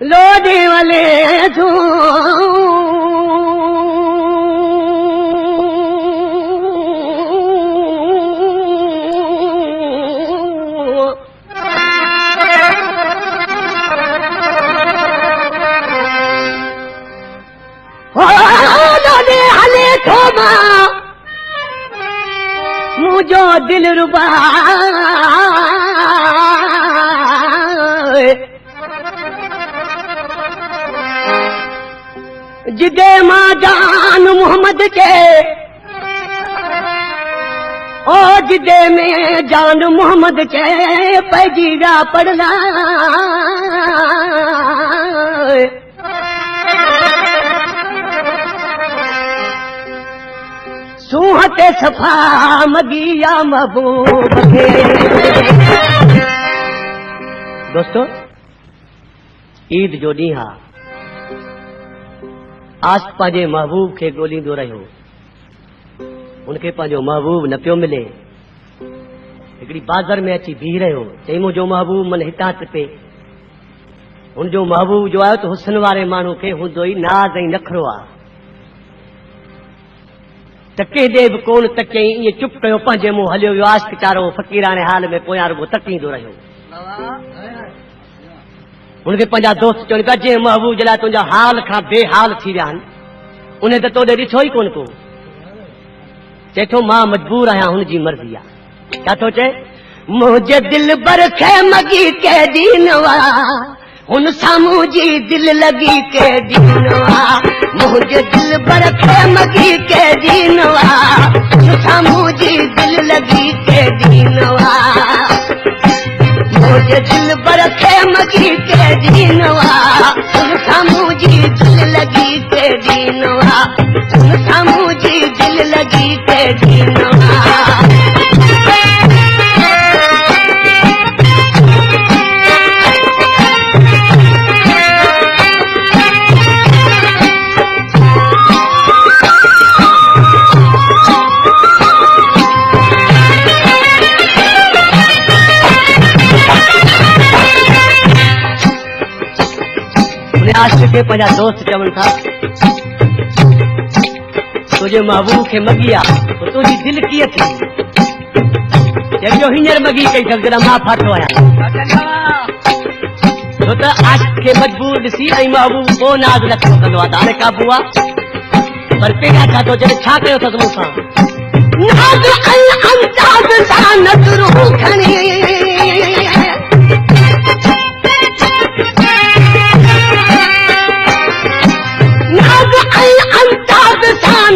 लोडे वाले तू लोडे हले थोमा मुझो दिल रुबा जिदे मां जान मोहम्मद के ओ जिदे में जान मोहम्मद के पैजीरा पड़ना सूहते सफा मगिया महबूब के। दोस्तों ईद जो ॾींहुं आहे आज पंहिंजे महबूब खे ॻोल्हींदो रहियो, उनखे पंहिंजो महबूब न पियो मिले। हिकिड़ी बाज़ार में अची बीह रहियो, चई मुंहिंजो महबूब मन हितां टपे। उनजो महबूब जो आहे त हुस्न वारे माण्हू खे हूंदो ई नाज़ ऐं नखरो आहे, त केॾे बि कोन तकई, ईअं चुप कयो पंहिंजे मुंहुं हलियो वियो। आशिकारो फ़क़ीराने हाल में पोयां रुगो तकींदो रहियो। उनखे पंहिंजा दोस्त चवनि पिया जंहिं महबूब जे लाइ तुंहिंजा हाल खां बेहाल थी विया आहिनि, उन त तोॾे ॾिठो ई कोन को। चए थो मां मजबूर आहियां, हुनजी मर्ज़ी आहे। छा थो चए? मुंहिंजे दिल बर खे मगी के दीनवा, हुन साम्हूं जी दिल लगी के दीनवा। मुंहिंजे दिल बर खे मगी के दीनवा, हुन साम्हूं जी दिल लगी के दीनवा। मुझे दिल बर खे मगी के दीनवा, उन साम्हूं जी दिल लगी के दीनवा। उन साम्हूं जी दिल लगी के दीनवा। आशिक़ के पंहिंजा दोस्त चवनि था तुंहिंजे महबूब खे मगी आहे, तुंहिंजी दिल कीअं थी? चइजो हींअर मगी कई अथसि जॾहिं मां फाथो आहियां। छो त आशिक़ खे मजबूर ॾिसी ऐं महबूब को नाज़ न कंदो आहे, त हाणे काबू आहे। पर पहिरियां छा थो चए, छा कयो अथसि मूंसां? नाज़ ऐं अंदाज़ सां नज़रूं खणी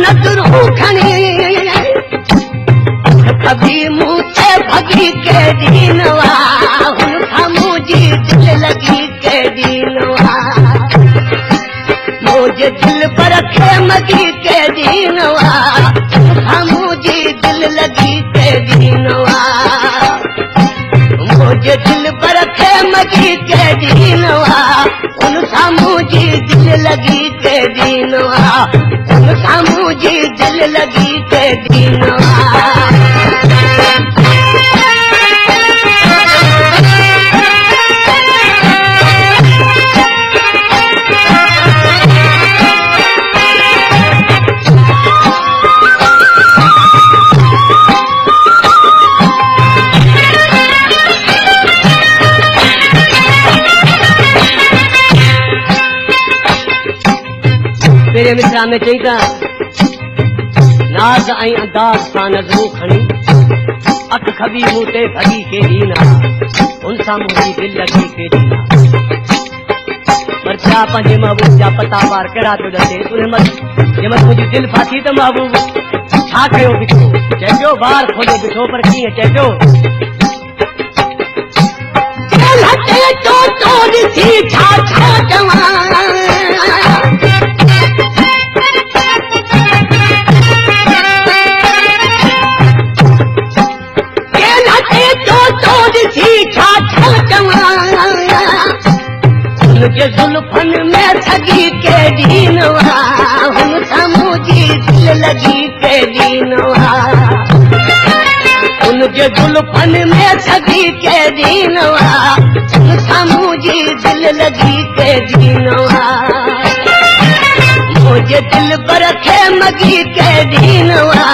नज़रूं खणी कभी मुंह से भगी के दीनवा, हुन साम्हूं जी दिल लगी के दीनवा। मुझे दिल पर खे मगी के दीनवा, हुन साम्हूं जी दिल लगी के दीनवा। मुझे दिल पर खे मगी के दीनवा, हुन साम्हूं जी दिल लगी के दीनवा। हुन साम्हूं जी दिल लगी के दीनवा। मेरे मित्रा में चई था नाज़ ऐं अंदाज़ सां नज़रूं खणी अख खबी मूते भगी के दीना उन सां मुंहिंजी दिल लगी के दीना पर छा पंहिंजे महबूब जा पता वार कहिड़ा थो ॾसे उन जंहिं मुंहिंजी दिल फाथी त महबूब छा कयो बिठो चए पियो ॿार खोलियो बिठो पर कीअं चए पियो उनके जुल्फन में ठगी के दीनवा हुन सां मुंहिंजी दिल लगी के दीनवा उनके जुल्फन में ठगी के दीनवा हुन सां मुंहिंजी दिल लगी के दीनवा मुंहिंजे दिल पर खे मगी के दीनवा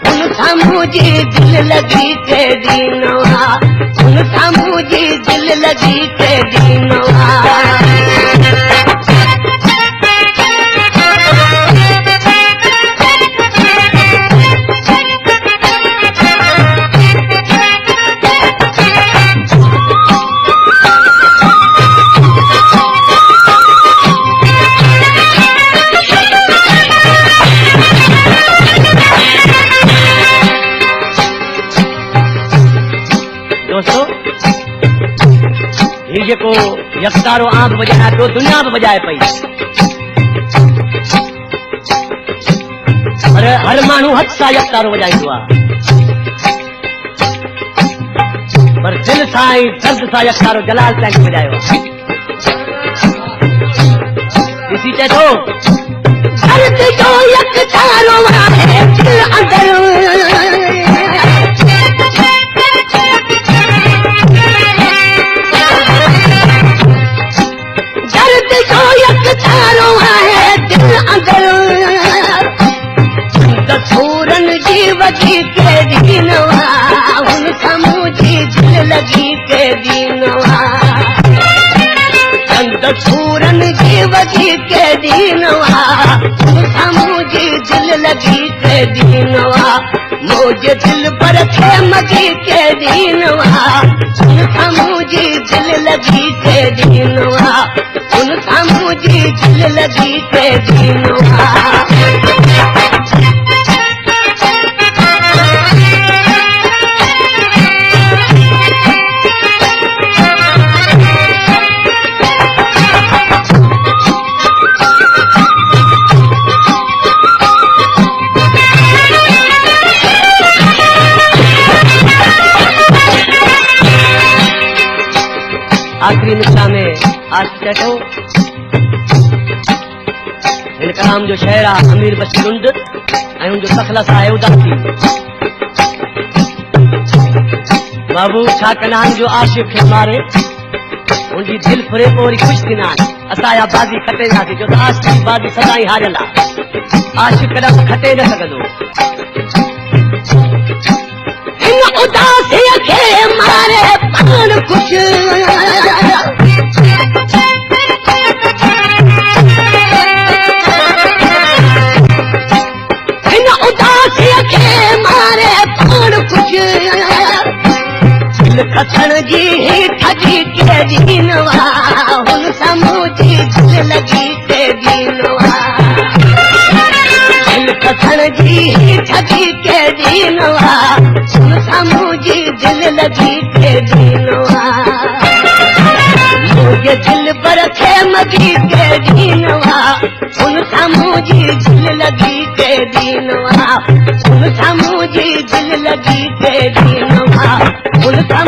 हुन सां मुंहिंजी दिल लगी के दीनवा हुन सां मुंहिंजी दिल लगी के दीनवा जेको यकतारो आंख बजाए तो दुनिया में बजाए पई पर हर माण्हू हथ सां यकतारो बजाईंदो आहे पर दिल सां ऐं दर्द सां यकतारो जलाल साईं बजायो ॾिसी चए थो दर्द जो यकतारो आहे दिल अंदर वगी के दीनवा हुन सां मुंहिंजी दिल लगी के दीनवा चंद सूरन जी वगी के दीनवा हुन सां मुंहिंजी दिल लगी के दीनवा मुंहिंजे दिल पर खे मगी के दीनवा हुन सां मुंहिंजी दिल लगी के दीनवा हुन सां मुंहिंजी दिल लगी के दीनवा आखिरी मिसरा में आज चेठो हिन कलाम जो शेर आहे अमीर बशीर उंड ऐं उनजो तखलस आहे उदासी बाबू छा कंदा आहिनि जो आशिक़ खे मारे उनजी दिल फुरे पोइ वरी ख़ुशि थींदा आहिनि असांजा बाज़ी खटेंदासीं छो त आशिक़ बाज़ी सदाई हारियल आहे आशिक़ कॾहिं खटे न सघंदो हिन उदासीअ खे मारे पाण ख़ुशि खसण जी ही ठगी के दीनवा हुन सां मुंहिंजी दिल लगी के दीनवा दिल खसण जी ही ठगी के दीनवा हुन सां मुंहिंजी दिल लगी के दीनवा मुंहिंजे दिल पर खे मगी के दीनवा हुन सां मुंहिंजी दिल लगी के दीनवा हुन सां मुंहिंजी दिल लगी के दीनवा हुन सां